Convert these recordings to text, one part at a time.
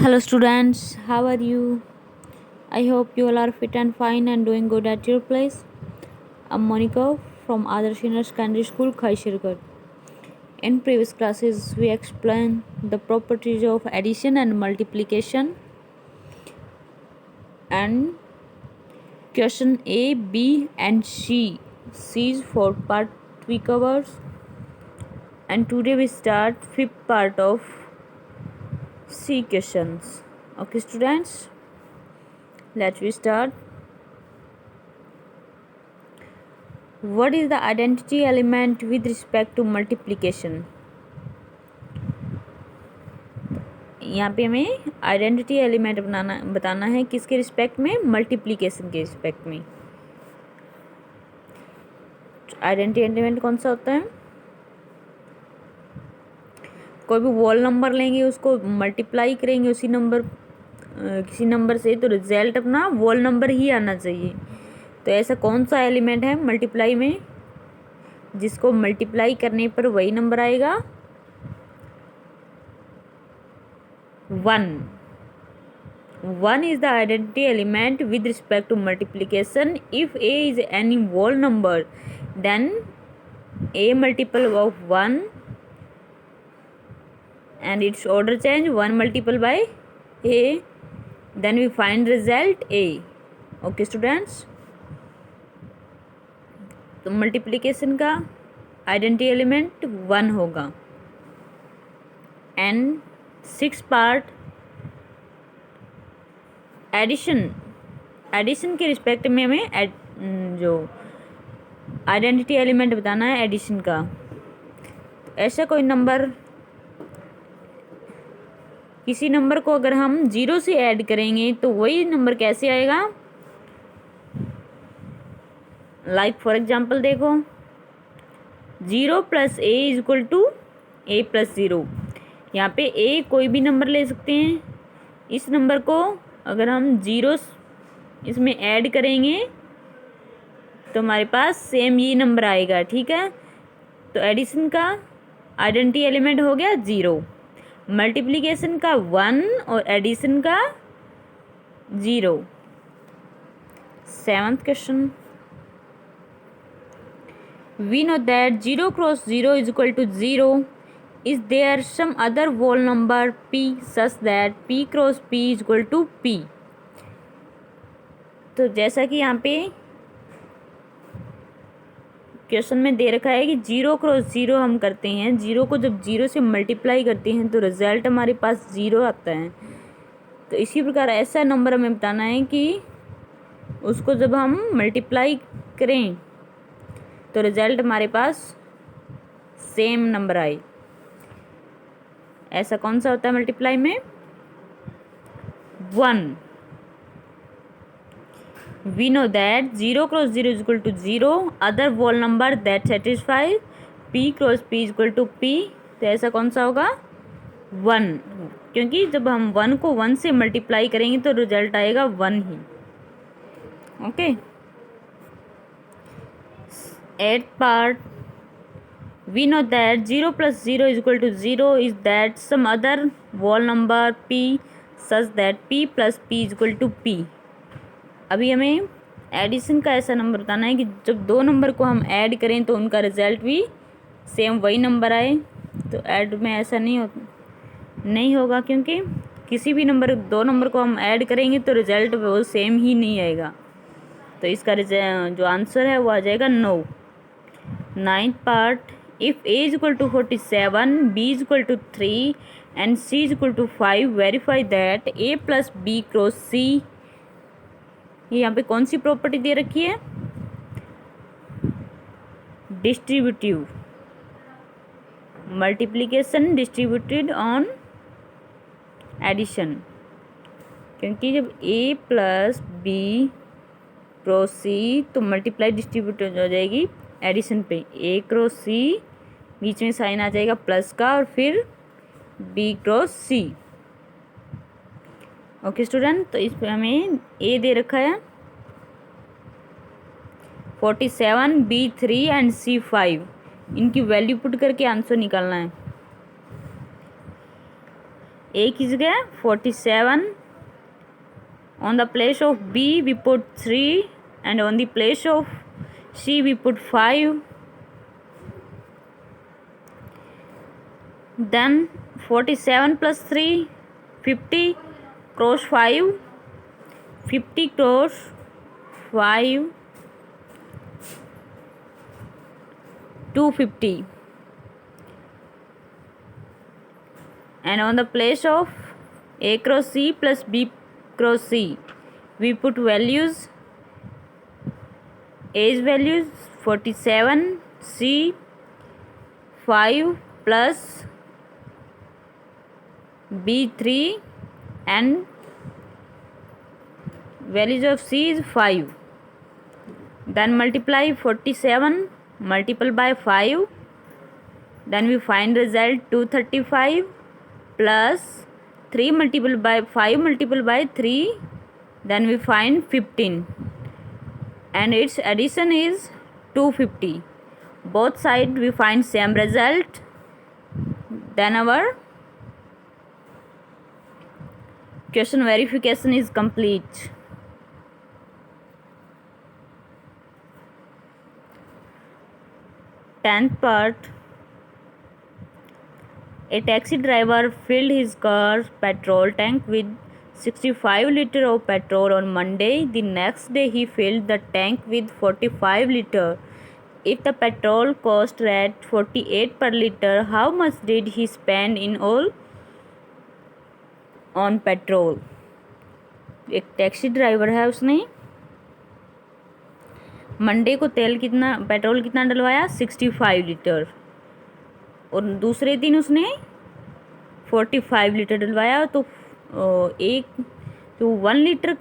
Hello students, how are you? I hope you all are fit and fine and doing good at your place. I'm Monica from Adarsh Senior Secondary School, Khaishirgarh. In previous classes, we explained the properties of addition and multiplication, and question A, B and C. C's fourth part we covered, and today we start fifth part of C questions. Okay students, let's we start. What is the identity element with respect to multiplication? यहाँ पे हमें identity element बताना है किसके respect में? Multiplication के respect में। Identity element कौन सा होता है? कोई भी वोल नंबर लेंगे, उसको मल्टीप्लाई करेंगे उसी नंबर किसी नंबर से, तो रिजल्ट अपना वोल नंबर ही आना चाहिए। तो ऐसा कौन सा एलिमेंट है मल्टीप्लाई में जिसको मल्टीप्लाई करने पर वही नंबर आएगा? 1. 1 is the identity element with respect to multiplication. If A is any whole number, then A multiple of 1 and its order change 1 multiple by A, then we find result A. Okay students, तो multiplication का identity element 1 होगा। And 6 part addition के respect में हमें जो identity element बताना है addition का। तो ऐसा कोई नंबर, किसी नंबर को अगर हम 0 से ऐड करेंगे तो वही नंबर कैसे आएगा? लाइक फॉर एग्जाम्पल देखो, 0 + a = a + 0। यहाँ पे a कोई भी नंबर ले सकते हैं। इस नंबर को अगर हम 0 इसमें ऐड करेंगे तो हमारे पास सेम ये नंबर आएगा। ठीक है, तो एडिशन का आइडेंटिटी एलिमेंट हो गया 0, मल्टीप्लिकेशन का 1 और एडिशन का 0। 7th question, we know that 0 × 0 = 0. Is there some other whole number p such that p × p = p? तो जैसा कि यहाँ पे क्वेश्चन में दे रखा है कि 0 × 0 हम करते हैं, 0 को जब 0 से मल्टीप्लाई करते हैं तो रिजल्ट हमारे पास 0 आता है। तो इसी प्रकार ऐसा नंबर हमें बताना है कि उसको जब हम मल्टीप्लाई करें तो रिजल्ट हमारे पास सेम नंबर आए। ऐसा कौन सा होता है मल्टीप्लाई में? 1. We know that 0 × 0 = 0. Other whole number that satisfy p × p = p. तो ऐसा कौन सा होगा? 1, क्योंकि जब हम 1 को 1 से मल्टीप्लाई करेंगे तो रिजल्ट आएगा 1 ही। Okay. 8th part, we know that 0 + 0 = 0. Is that some other whole number p such that p + p = p? अभी हमें एडिशन का ऐसा नंबर बताना है कि जब दो नंबर को हम ऐड करें तो उनका रिजल्ट भी सेम वही नंबर आए। तो ऐड में ऐसा नहीं होगा, क्योंकि किसी भी दो नंबर को हम ऐड करेंगे तो रिजल्ट वो सेम ही नहीं आएगा। तो इसका जो आंसर है वो आ जाएगा 9। 9th part, if a = 47, b = 3 and c = 5, verify that a + b × c। ये यहाँ पे कौन सी प्रॉपर्टी दे रखी है? Distributive multiplication distributed on addition, क्योंकि जब a + b × c तो मल्टीप्लाई डिस्ट्रीब्यूट हो जाएगी एडिशन पे। a × c बीच में साइन आ जाएगा प्लस का और फिर b × c। ओके स्टूडेंट, तो इस पे हमें a दे रखा है 47, b 3 एंड c 5। इनकी वैल्यू पुट करके आंसर निकालना है। A की जगह 47. On the place of B we put 3 and on the place of C we put 5. Then 47 plus 3 50 cross 5, 50 cross 5 250. And on the place of A cross C plus B cross C we put values. A's values 47, C 5 plus B 3 and values of C is 5. Then multiply 47 multiple by 5. Then we find result 235 plus 3 multiple by 5 multiple by 3. Then we find 15 and its addition is 250. Both sides we find same result. Then our question verification is complete. Tenth part. A taxi driver filled his car's petrol tank with 65 liters of petrol on Monday. The next day he filled the tank with 45 liters. If the petrol cost at 48 per liter, how much did he spend in all on petrol? एक taxi driver है, उसने Monday को petrol कितना डलवाया 65 litre और दूसरे दिन उसने 45 litre डलवाया. तो जो 1 लीटर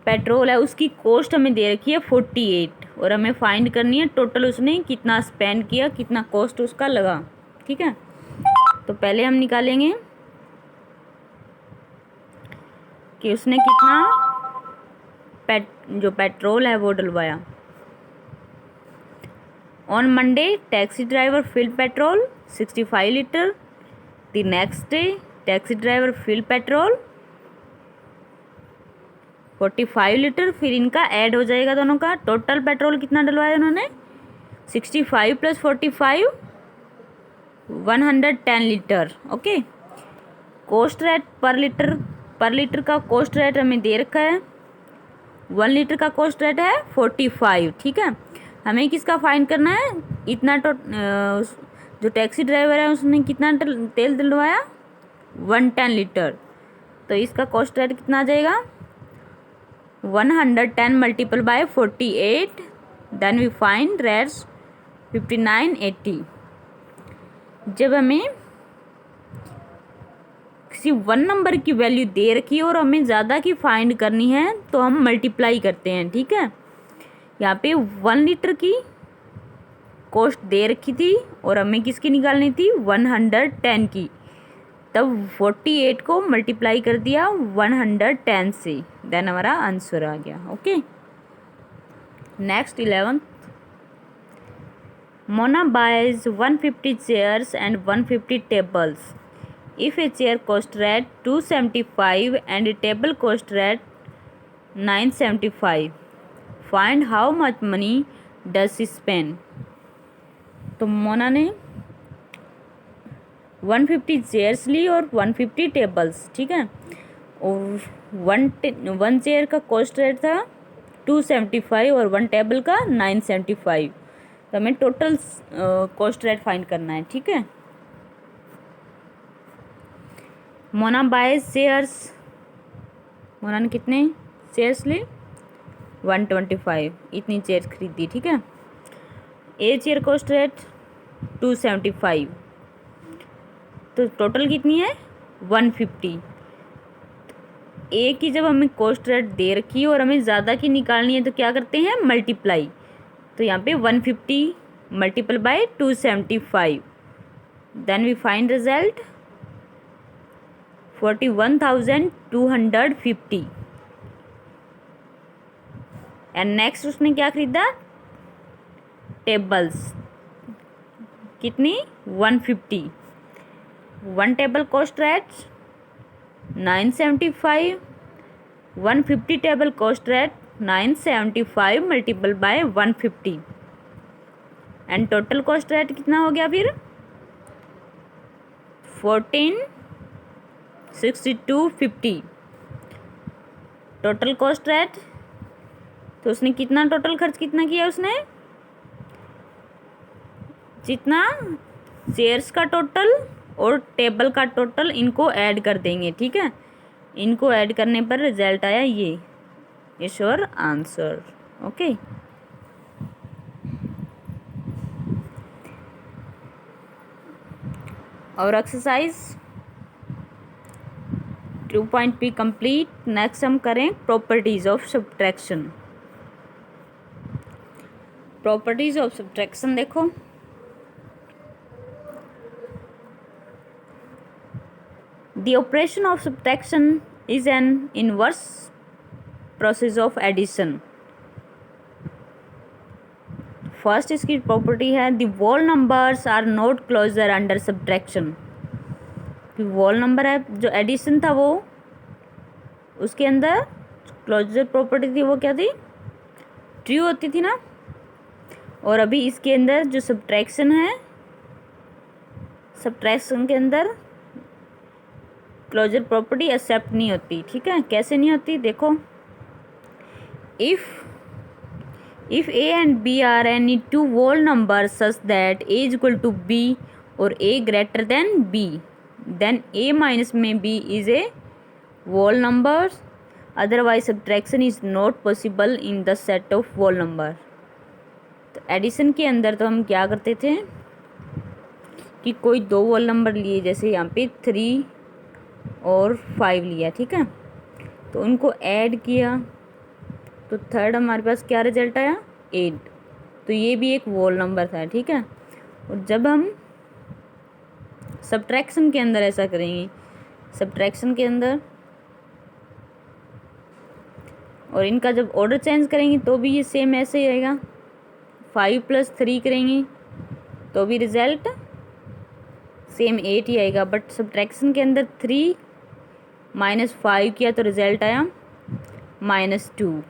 पेट्रोल है उसकी कॉस्ट हमें दे रखी है 48 और हमें फाइंड करनी है टोटल उसने कितना स्पेंड किया, कितना कॉस्ट उसका लगा. ठीक है, तो पहले हम निकालेंगे कि उसने कितना जो पेट्रोल है वो डलवाया. On Monday taxi driver filled petrol 65 litre. The next day taxi driver filled petrol 45 litre. फिर इनका ऐड हो जाएगा दोनों का. टोटल पेट्रोल कितना डलवाया उन्होंने 65 plus 45 110 litre. Okay, cost rate पर लीटर का कॉस्ट रेट हमें दे रखा है. 1 लीटर का कॉस्ट रेट है 45. ठीक है, हमें किसका फाइंड करना है, इतना जो टैक्सी ड्राइवर है उसने कितना तेल डलवाया 110 लीटर. तो इसका कॉस्ट रेट कितना आ जाएगा 110 multiple by 48. Then we find rates 5980. जब हमें किसी 1 नंबर की वैल्यू दे रखी है और हमें ज़्यादा की फाइंड करनी है तो हम मल्टीप्लाई करते हैं. ठीक है, यहाँ पे 1 लीटर की कॉस्ट दे रखी थी और हमें किसकी निकालनी थी 110 की. तब 48 को मल्टीप्लाई कर दिया 110 से. देन हमारा आंसर आ गया. Okay, next 11th. Mona buys 150 chairs and 150 tables. If a chair cost rate 275 and a table cost rate 975, find how much money does she spend. तो मोना ने 150 चेयर्स ली और 150 टेबल्स. ठीक है, और वन चेयर का cost rate था 275 और 1 table का 975. तो हमें टोटल कॉस्ट रेट फाइंड करना है. ठीक है, मोना बाइज शेयर्स. मोना ने कितने शेयर्स लिए 125. इतनी चेयर खरीदी. ठीक है, ए चेयर कॉस्ट रेट 275. तो टोटल कितनी है 150. ए की जब हमें कॉस्ट रेट दे रखी है और हमें ज़्यादा की निकालनी है तो क्या करते हैं मल्टीप्लाई. तो यहाँ पे 150 multiple by 275. Then we find result 41,250. And next उसने क्या खरीदा टेबल्स. कितनी 150. 1 table cost at 975, 150 table cost at 975 multiple bye 150 and total cost rate कितना हो गया फिर 146250 टोटल कॉस्ट रेट। तो उसने कितना टोटल खर्च कितना किया उसने, जितना शेयर्स का टोटल और टेबल का टोटल इनको ऐड कर देंगे, ठीक है। इनको ऐड करने पर रिजल्ट आया ये इज योर आंसर। ओके, और एक्सरसाइज 2.p कंप्लीट। नेक्स्ट हम करें properties of subtraction. Properties of subtraction देखो, the operation of subtraction is an inverse process of addition। First इसकी प्रॉपर्टी है the whole numbers are not closure under subtraction। whole number है जो addition था वो उसके अंदर क्लोजर प्रॉपर्टी थी वो क्या थी, ट्रू होती थी ना। और अभी इसके अंदर जो सब्ट्रैक्शन है, सब्ट्रैक्शन के अंदर क्लोजर प्रॉपर्टी एक्सेप्ट नहीं होती, ठीक है। कैसे नहीं होती देखो, if a and b are any two whole numbers such that a is equal to b or a greater than b, then a minus में b is a whole number, otherwise subtraction is not possible in the set of whole number। तो addition के अंदर तो हम क्या करते थे कि कोई दो whole नंबर लिए, जैसे यहाँ पे 3 और 5 लिया, ठीक है। तो उनको ऐड किया तो थर्ड हमारे पास क्या रिजल्ट आया 8। तो ये भी एक वोल नंबर था, ठीक है। और जब हम सब्ट्रैक्शन के अंदर ऐसा करेंगे, सब्ट्रैक्शन के अंदर और इनका जब ऑर्डर चेंज करेंगे तो भी ये सेम ऐसे ही रहेगा। 5 + 3 करेंगे तो भी रिजल्ट सेम 8 ही आएगा। बट सब्ट्रैक्शन के अंदर 3 - 5 किया तो रिजल्ट आया -2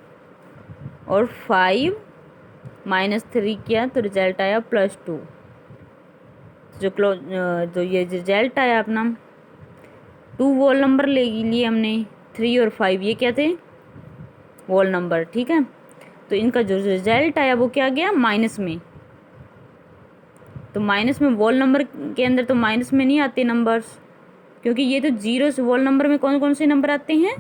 और 5 - 3 किया तो रिजल्ट आया +2। जो ये रिजल्ट आया अपना 2 वोल नंबर ले लिए हमने, 3 और 5 ये क्या थे वोल नंबर, ठीक है। तो इनका जो रिजल्ट आया वो क्या गया माइनस में। तो माइनस में वोल नंबर के अंदर तो माइनस में नहीं आते नंबर्स, क्योंकि ये तो जीरो से वोल नंबर में कौन कौन से नंबर आते हैं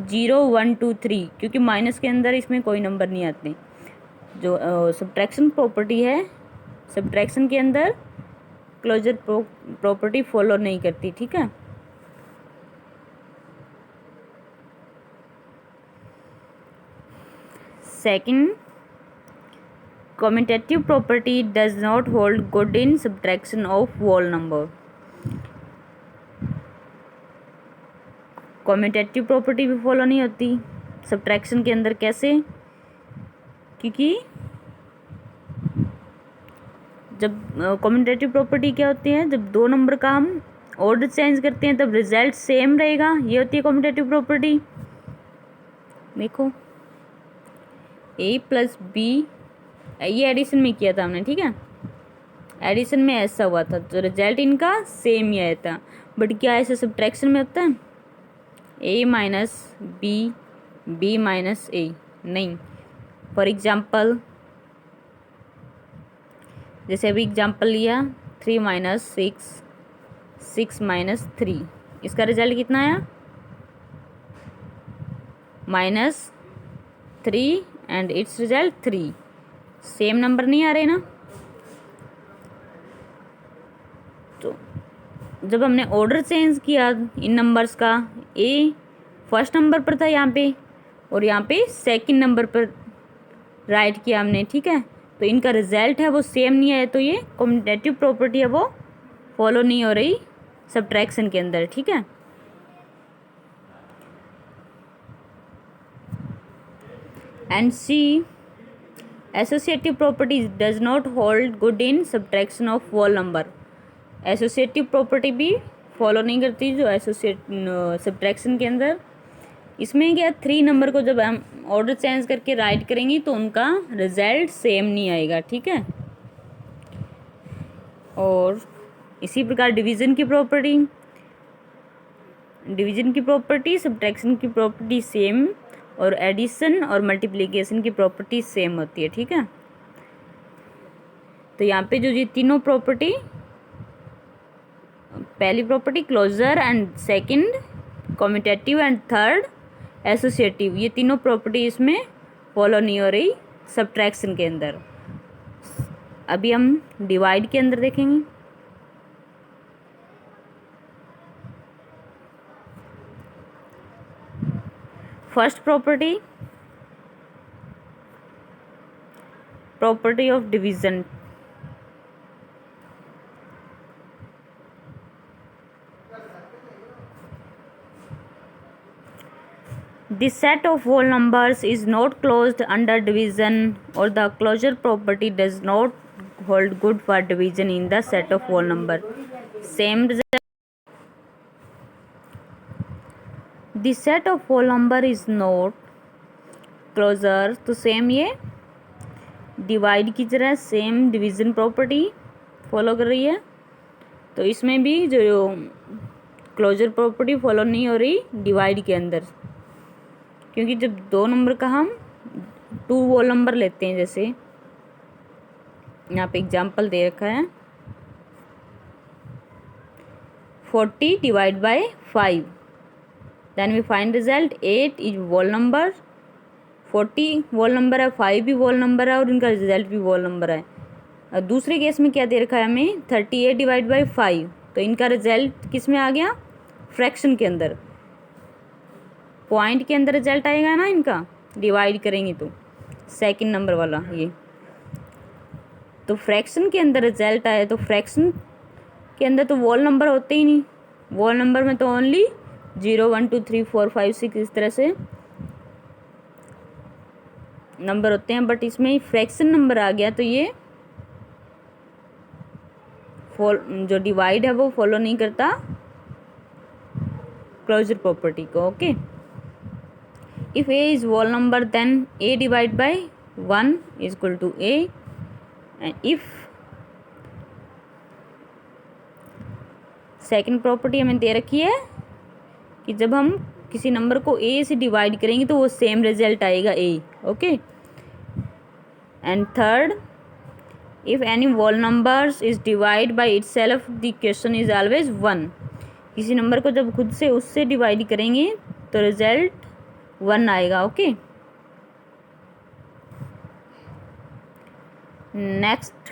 0, 1, 2, 3, क्योंकि माइनस के अंदर इसमें कोई नंबर नहीं आते। जो सब्ट्रैक्शन प्रॉपर्टी है, सब्ट्रैक्शन के अंदर क्लोजर प्रॉपर्टी फॉलो नहीं करती, ठीक है। Second, commutative property does not hold good in subtraction of whole number. Commutative property भी फॉलो नहीं होती सब्ट्रैक्शन के अंदर। कैसे, क्योंकि जब कम्यूटेटिव प्रॉपर्टी क्या होती है, जब दो नंबर का हम ऑर्डर चेंज करते हैं तब रिजल्ट सेम रहेगा, ये होती है कम्यूटेटिव प्रॉपर्टी। देखो a + b, ये एडिशन में किया था हमने, ठीक है। एडिशन में ऐसा हुआ था तो रिजल्ट इनका सेम ही आया था। बट क्या ऐसे सब्ट्रैक्शन में होता है a - b, b - a, नहीं। फॉर एग्जाम्पल, जैसे अभी एग्जाम्पल लिया 3 - 6, 6 - 3, इसका रिजल्ट कितना आया -3 and it's result 3। Same number नहीं आ रहे ना। तो जब हमने ऑर्डर चेंज किया इन नंबर्स का, a फर्स्ट नंबर पर था यहाँ पे और यहाँ पे सेकंड नंबर पर राइट किया हमने, ठीक है। तो इनका रिजल्ट है वो सेम नहीं आया, तो ये कम्यूटेटिव प्रॉपर्टी है वो फॉलो नहीं हो रही सब्ट्रैक्शन के अंदर, ठीक है। And C, associative properties does not hold good in subtraction of whole number. Associative property भी फॉलो नहीं करती जो सब्ट्रैक्शन के अंदर। इसमें क्या 3 नंबर को जब हम ऑर्डर चेंज करके राइट करेंगे तो उनका रिजल्ट सेम नहीं आएगा, ठीक है। और इसी प्रकार डिवीज़न की प्रॉपर्टी सब्ट्रैक्शन की प्रॉपर्टी सेम, और एडिशन और मल्टीप्लिकेशन की प्रॉपर्टी सेम होती है, ठीक है। तो यहाँ पे जो ये तीनों प्रॉपर्टी, पहली property closer and second commutative and third associative, ये तीनों प्रॉपर्टी इसमें फॉलो नहीं हो रही सब्ट्रैक्शन के अंदर। अभी हम डिवाइड के अंदर देखेंगे। First property of division. The set of whole numbers is not closed under division, or the closure property does not hold good for division in the set of whole number. Same result. The set of whole number is not closure, तो same ये divide की तरह same division property follow कर रही है। तो इसमें भी जो क्लोजर प्रॉपर्टी फॉलो नहीं हो रही डिवाइड के अंदर, क्योंकि जब 2 नंबर का हम 2 होल नंबर लेते हैं, जैसे यहाँ पे एग्जांपल दे रखा है 40 divide by 5, then we find result 8 is whole number, 40 whole number है, 5 भी होल नंबर है और इनका रिजल्ट भी होल नंबर है। और दूसरे केस में क्या दे रखा है हमें 38 डिवाइड बाय 5, तो इनका रिजल्ट किस में आ गया, फ्रैक्शन के अंदर, पॉइंट के अंदर रिजल्ट आएगा ना इनका, डिवाइड करेंगे तो सेकंड नंबर वाला ये। तो फ्रैक्शन के अंदर रिजल्ट आया, तो फ्रैक्शन के अंदर तो वॉल नंबर होते ही नहीं, वॉल नंबर में तो ओनली 0 1 2 3 4 5 6 इस तरह से नंबर होते हैं, बट इसमें फ्रैक्शन नंबर आ गया तो ये जो डिवाइड है वो फॉलो नहीं करता क्लोजर प्रॉपर्टी को, okay. If a is whole number, then a divided by 1 is equal to a, and if second property हमें दे रखी है कि जब हम किसी नंबर को a से डिवाइड करेंगे तो वो सेम रिजल्ट आएगा a, okay. And third, if any whole numbers is divide by itself the question is always 1। किसी नंबर को जब खुद से उससे डिवाइड करेंगे तो रिजल्ट 1 आएगा, okay. Next,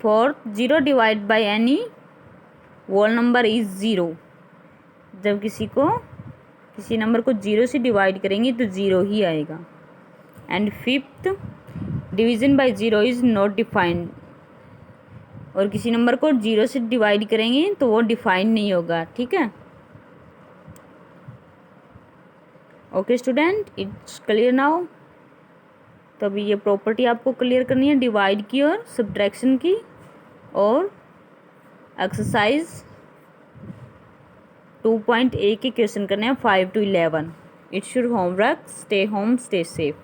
fourth, 0 divide by any whole number is 0। जब किसी नंबर को 0 से डिवाइड करेंगे तो 0 ही आएगा। And fifth, division bye 0 is not defined. और किसी नंबर को 0 से डिवाइड करेंगे तो वो डिफाइंड नहीं होगा, ठीक है। Okay student, it's clear now. तो अभी ये प्रॉपर्टी आपको क्लियर करनी है डिवाइड की और सब्ट्रैक्शन की। और एक्सरसाइज 2.a के क्वेश्चन करने हैं 5 to 11। It's your homework. Stay home, stay safe.